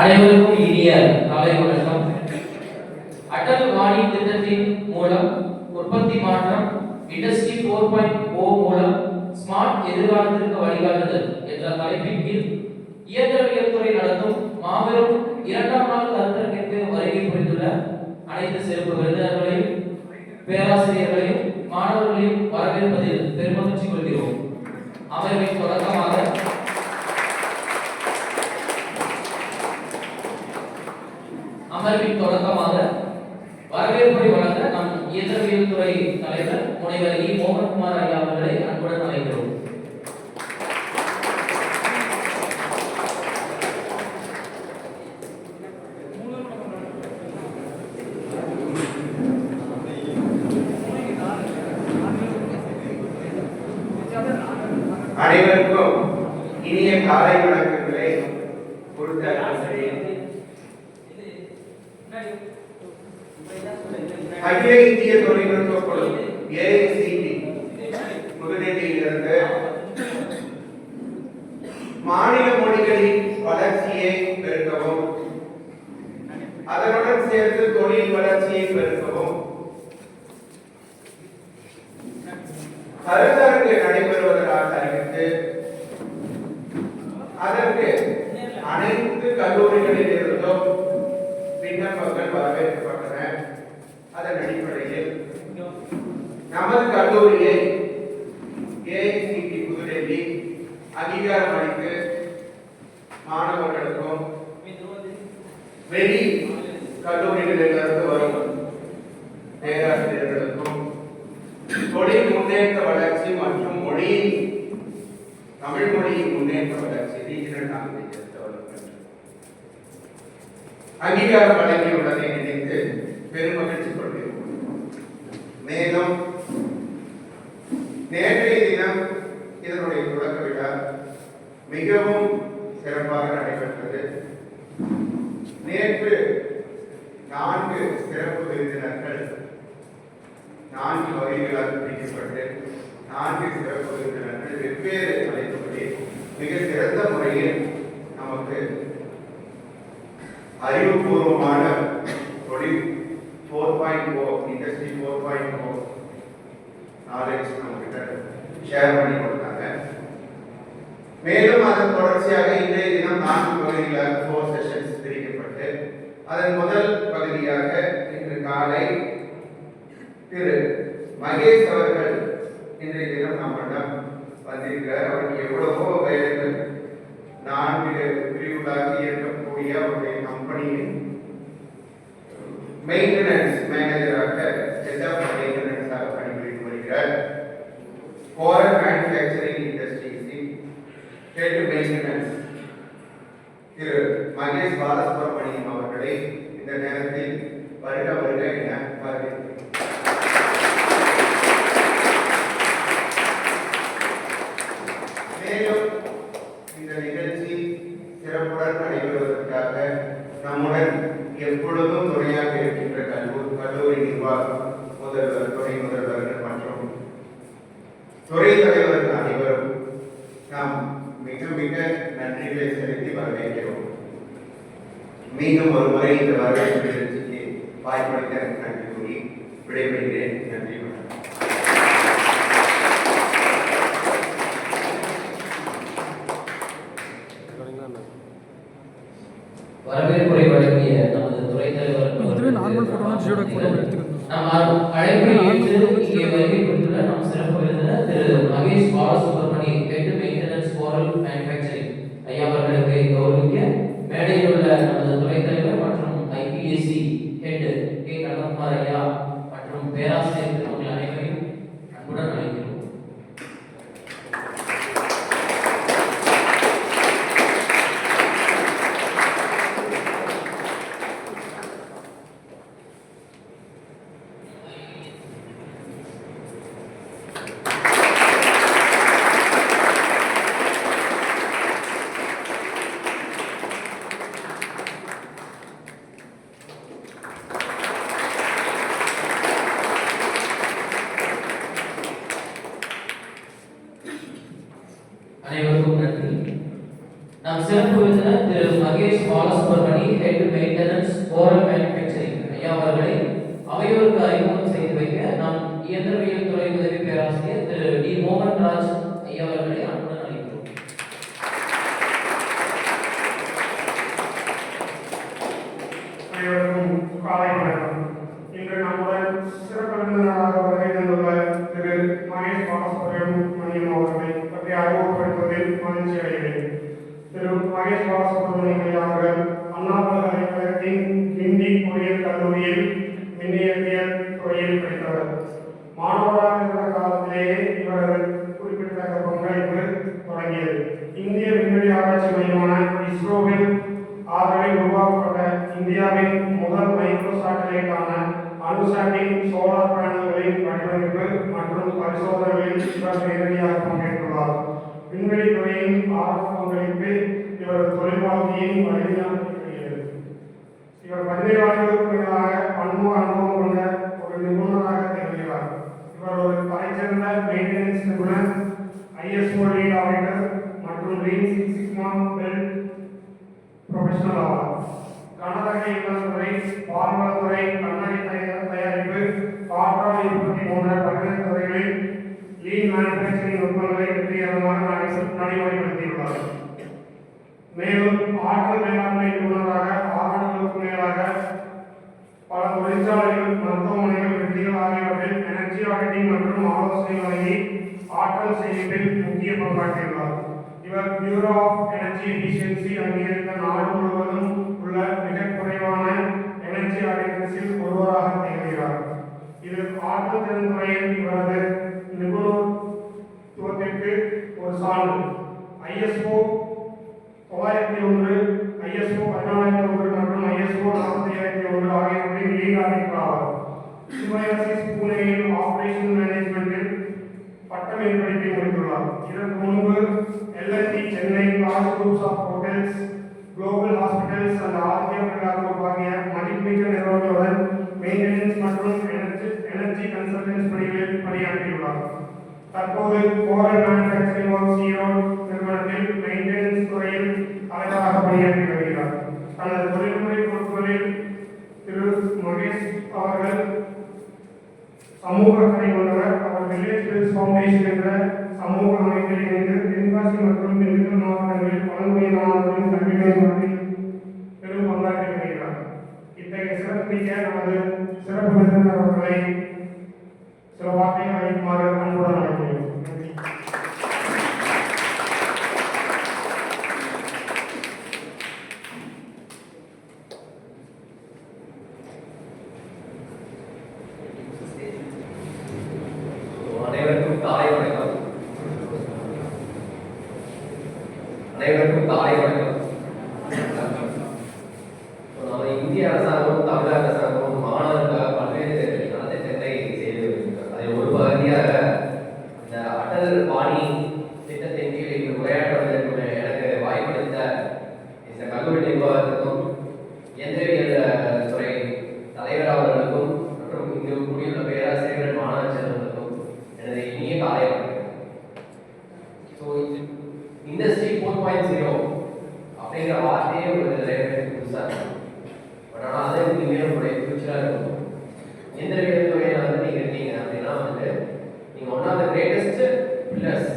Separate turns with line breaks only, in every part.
அனைவருக்கும் இனிய காலை வணக்கம். அடல் வாணி திட்டத்தின் மூலம் உற்பத்தி மாற்றம் இண்டஸ்ட்ரி 4.0 மூலம் ஸ்மார்ட் எதிர்காலத்திற்கு வழிகாட்டுதல் என்ற தலைப்பின் கீழ் இயந்திரவியல் துறை நடத்தும் மாபெரும் 2ஆம் நாள் கருத்தரங்கிற்கு வருகை புரிந்துள்ள அனைத்து சிறப்பு விருந்தினர்களையும் பேராசிரியர்களையும் மாணவர்களையும் வரவேற்பதில் பெருமகிழ்ச்சி கொள்கிறோம். அமர்வின் தொடக்கமாக வரவேற்புரை வழங்க நம் இயந்திரவியல் துறை தலைவர் முனைவர் இ. மோகன்குமார் ஐயா அவர்களை அன்புடன் அழைக்கிறோம்.
அனைவருக்கும் இனிய காலை வணக்கங்களை கொடுத்த அகில இந்திய தொழில்நுட்ப குழு AICTE புதுடெல்லியிலிருந்து மாநில மொழிகளின் வளர்ச்சியை பெருக்கவும் அதனுடன் சேர்த்து தொழில் வளர்ச்சியை பெருக்கவும் கருத்தரங்கு நடைபெறுவதாக அறிவித்து அதற்கு அனைத்து கல்லூரிகளில் இருந்தும் விண்ணப்பங்கள் வரவேற்கப்பட்டன. அதன் அடிப்படையில் நமது கல்லூரியை AICTE புதுடெல்லி அங்கீகாரம் அளித்து மாணவர்களுக்கும் வெளி கல்லூரிகளிலிருந்து வரும் பேராசிரியர்களுக்கும் தொழில் முன்னேற்ற வளர்ச்சி மற்றும் தமிழ் மொழியின் முன்னேற்ற வளர்ச்சி ரீஜனல் லாங்குவேஜஸ் டெவலப்மெண்ட் அங்கீகாரம் வழங்கியுள்ளதை நினைத்து பெருமகிழ்ச்சி கொள்கிறோம். மேலும் நேற்றைய தினம் இதனுடைய தொடக்க விழா மிகவும் சிறப்பாக நடைபெற்றது. நேற்று 4 சிறப்பு விருந்தினர்கள் 4 வகைகளாக பிரிக்கப்பட்டு 4 சிறப்பு விருந்தினர்கள் வெவ்வேறு தலைப்புகளில் மிக சிறந்த முறையில் நமக்கு அறிவுபூர்வமான தொழில் 4.0 இண்டஸ்ட்ரி 4.0 நாலேஜ் நம்மகிட்ட ஷேர் பண்ணி கொடுத்தாங்க. மேலும் அதன் தொடர்ச்சியாக இன்றைய தினம் 4 பகுதிகளாக 4 செஷன்ஸ் பிரிக்கப்பட்டு அதன் முதல் பகுதியாக இன்று காலை திரு மகேஷ் அவர்கள் இன்றைய தினம் நம்மிடம் வந்திருக்கிறார். அவருக்கு எவ்வளவோ வேலைகள் 4 பிரிவுகளாக இருக்கக்கூடிய அவருடைய கம்பெனியின் மெயின்டெனன்ஸ் மேனேஜராக ஹெட் ஆஃப் மெயின்டெனன்ஸாக பணிபுரிந்து வருகிறார். ஃபாரின் மேனுஃபேக்சரிங் இண்டஸ்ட்ரீஸின் ஹெட் மெயின்டெனன்ஸ் திரு மகேஷ் பாலசுப்ரமணியம் அவர்களை இந்த நேரத்தில் வருக வருக என வரவேற்கிறேன். மேலும் இந்த நிகழ்ச்சி சிறப்புடன் நடைபெறுவதற்காக நம்முடன் எப்பொழுதும் துணையாக இருக்கின்ற கல்லூரி நிர்வாகம், முதல்வர், துணை முதல்வர்கள் மற்றும் துறை தலைவர்கள் அனைவரும் நாம் மிக மிக நன்றிகளை செலுத்தி வரவேற்கிறோம். மீண்டும் ஒரு முறை இந்த வரவேற்பு நிகழ்ச்சிக்கு வாய்ப்பளித்த நன்றி கூறி விடைபெறுகிறேன். நன்றி.
வரவேற்புரை வழங்கிய நமது துறை தலைவர் அழைப்பை ஏற்று இங்கே வருகை புரிந்துள்ள நம் சிறப்பு விருந்தினர் திரு Mahesh Balasubramani head maintenance foreign manufacturing ஐயா அவர்களுக்கு கௌரவிக்க மேடையில் உள்ள நமது துறை தலைவர் மற்றும் IPAC ஹெட் கே. கண்ணகுமார் ஐயா மற்றும் பேராசிரியர் அவர்கள் அனைவரையும் அன்புடன் அழைக்கிறோம். நம் சிறப்பு விருந்தினர் திரு Mahesh Balasubramani, head maintenance oral manufacturing ஐயா அவர்களை அவையோருக்கு அறிமுகம் செய்து வைக்க நம் இயந்திரவியல் துறை உதவி பேராசிரியர் திரு டி மோகன் ராஜ் ஐயா அவர்களை அன்புடன் அழைக்கிறோம்.
அனைவருக்கும் காலை வணக்கம். இன்று நம்முடன் சிறப்பு விருந்தினராக வருகை தந்துள்ள திரு மகேஷ் பாலசுப்ரமணியம் அவர்களை பற்றி அறிமுகப்படுத்துவதில் மகிழ்ச்சி அடைகிறேன். திரு மகேஷ் பாலசுப்ரமணியம் ஐயா அவர்கள் அண்ணா பல்கலைக்கழகத்தின் ஹிந்தி பொறியியல் கல்லூரியில் மின்னியற்பியல் துறையில் படித்தவர். மாணவராக இருந்த காலத்திலேயே இவரது குறிப்பிடத்தக்க பங்களிப்பு தொடங்கியது. இந்திய விண்வெளி ஆராய்ச்சி மையமான இஸ்ரோவில் ஆதரவில் உருவாக்கப்பட்ட இந்தியாவின் முதல் மைக்ரோ சேட்டலைட்டான அனுசாட்டின் சோலார் பேனல்களின் வடிவமைப்பு மற்றும் பரிசோதனைகளில் இவர் நேரடியாக பங்கேற்றுள்ளார். விண்வெளி துறையின் ஆரம்ப பங்களிப்பு இவரது தொழில் வாழ்க்கையின் வலிமையாக இருக்கிறது. இவர் 17 ஆண்டுகளுக்கு மேலாக பன்முக அனுபவம் கொண்ட ஒரு நிபுணராக திகழ்கிறார். இவர் ஒரு தலைச்சிறந்த மெயின்டெனன்ஸ் நிபுணர், ISO லீட் ஆடிட்டர் மற்றும் lean six sigma belt professional ஆவார். கனரக இயந்திரத்துறை, பால்வளத்துறை, கண்ணாடி தயாரிப்பு, காற்றாலை உற்பத்தி போன்ற பல்வேறு துறைகளில் லீன் மேனுஃபேக்சரிங் நுட்பங்களை வெற்றிகரமாக நடைமுறைப்படுத்தியுள்ளார். மேலும் ஆற்றல் மேலாண்மை நிபுணராக 6 ஆண்டுகளுக்கு மேலாக பல தொழிற்சாலைகள், மருத்துவமனைகள், வெற்றிகள் ஆகியவற்றில் எனர்ஜி ஆடிட்டிங் மற்றும் ஆலோசனை வழங்கி ஆற்றல் சேமிப்பில் முக்கிய பங்காற்றியுள்ளார். இவர் பியூரோ ஆஃப் எனர்ஜி எஃபிஷியன்சி அங்கீகரித்த நாடு முழுவதும் உள்ள மிக குறைவான எனர்ஜி ஆடிட்டர்ஸில் ஒருவராக திகழ்கிறார். இது ஆற்றல் திறன் துறையில் இவரது நிபுணத்துவத்திற்கு ஒரு சான்று. ISO 901, ISO 14001 மற்றும் ISO 45001 ஆகியவற்றின் லீட் ஆடிட்டர் ஆவார். சிவயசிஸ் புனேயில் ஆபரேஷன் மேனேஜ்மெண்டில் பட்டமேற்படிப்பை முடித்துள்ளார். இதற்கு முன்பு LNT Chennai, Taj groups of hotels, global hospitals and ஆர்கியா பிர்லா குரூப் ஆகிய மதிப்புமிக்க நிறுவனங்களுடன் மெயின்டெனன்ஸ் மற்றும் எனர்ஜி கன்சல்டன்ஸ் பணிகளில் பணியாற்றியுள்ளார். தற்போது ஓரல் மேனுஃபேக்சரிங் ஒர்க்ஸ் ஈரோடு நிறுவனத்தில் மெயின்டெனன்ஸ் துறையில் தலைவராக பணியாற்றி வருகிறார். தனது தொழில்முறை பொறுப்புகளில் திரு மகேஷ் அவர்கள் சமூக அக்கறை கொண்டவர். அவர் வில்லேஜ் ஹெல்த் ஃபவுண்டேஷன் என்ற சமூக அமைப்பில் இணைந்து தென்காசி மற்றும் திண்டுக்கல் மாவட்டங்களில் பழங்குடிய மாணவர்களின் கல்வி மேம்பாட்டில் பெரும் பங்காற்றி வருகிறார். இத்தகைய சிறப்புமிக்க நமது சிறப்பு விருந்தினர் அவர்களை சில வார்த்தைகள் அளிக்குமாறு அன்புடன் அழைக்கிறேன்.
அனைவருக்கும் காலை வணக்கம். நம்ம இந்திய அரசாங்கம், தமிழக அரசாங்கம் மாணவர்களுக்காக பல்வேறு நலத்திட்டங்களை செய்து வருகின்றனர். அதில் ஒரு பகுதியாக இந்த அடல் பாணி திட்டத்தின் கீழ் இங்கு உரையாற்றுவதற்கு எனக்கு வாய்ப்பளித்த இந்த கல்லூரி நிர்வாகத்துக்கும், இயந்திரவியல் துறை தலைவர் அவர்களுக்கும் மற்றும் இங்கு கூடியுள்ள பேராசிரியர்கள், மாணவ செல்வங்களுக்கும் எனது இனிய காலை வணக்கம். ஸோ இண்டஸ்ட்ரி 4.0 அப்படிங்கிற வார்த்தையே ஒரு நிறைய பேருக்கு புதுசாக இருக்கும். பட் ஆனால் அதே இனிமேல் உங்களுடைய ஃபியூச்சராக இருக்கும். இயந்திரவியல் துறையில் வந்து நீங்கள் இருக்கீங்க அப்படின்னா வந்து நீங்கள் one of the greatest pillars,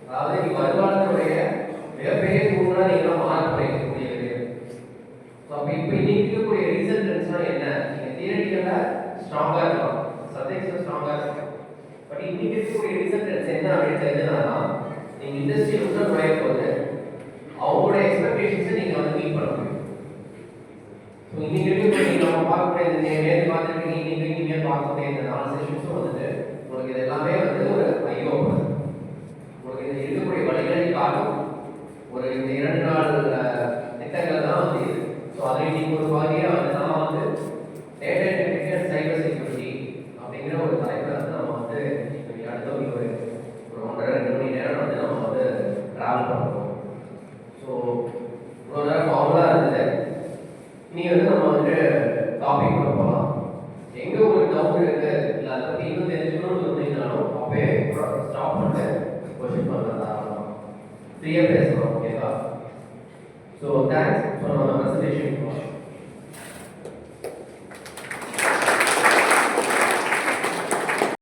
அதாவது நீங்கள் வருங்காலத்தினுடைய மிகப்பெரிய தூண்களாக நீங்களாம் மாறக்கூடியது. ஸோ அப்போ இப்போ இன்னைக்கு இருக்கக்கூடிய ரீசன் ட்ரெண்ட்ஸ்னால் என்ன? நீங்கள் தியரிட்டிக்கலாக ஸ்ட்ராங்காக இருக்கலாம், சப்ஜெக்ட்ஸில் ஸ்ட்ராங்காக இருக்கலாம். பட் இன்னைக்கு இருக்கக்கூடிய ரீசன் ட்ரெண்ட்ஸ் என்ன அப்படின்னு தெரிஞ்சதுனால நீங்கள் இண்டஸ்ட்ரியில் உள்ள நுழையும் போது அவங்களோட எக்ஸ்பெக்டேஷன்ஸை நீங்கள் வந்து மீட் பண்ண முடியும். ஸோ இன்னைக்கு இருக்கக்கூடிய நீங்கள் நம்ம பார்க்கக்கூடிய இந்த நேரில் பார்த்துருக்கீங்க, இன்னைக்கு இனிமேல் பார்க்கக்கூடிய இந்த 4 செஷன்ஸும் வந்துட்டு உங்களுக்கு இது எல்லாமே வந்து ஒரு ஐயோப்படுது. உங்களுக்கு இந்த இருக்கக்கூடிய வழிகளை காட்டும் ஒரு இந்த 2 நாள் திட்டங்கள் தான் வந்து இது. ஸோ அதில் இன்னைக்கு ஒரு பகுதியாக வந்து நம்ம வந்து data integrity and cyber security அப்படிங்கிற ஒரு தலைப்பில் வந்து நம்ம வந்து அடுத்த ஒரு 1.5-2 மணி நேரம் வந்து நம்ம வந்து ட்ராவல் பண்ணுறோம். ஸோ இவ்வளோ நேரம் ஃபார்முலாக இருந்தது. இனி வந்து நம்ம வந்து டாபிக் போகலாம். எங்கே ஒரு டவுட் இருக்குது இல்லை அதை பற்றி இன்னும் தெரிஞ்சுக்கணும்னு சொன்னீங்கனாலும் அப்போயே ஸ்டாப் பண்ணிட்டு கொஸ்டின் பண்ணலாம், ஃப்ரீயாக பேசலாம். ஓகேவா? So thanks. ஸோ நம்ம ப்ரெசன்டேஷன்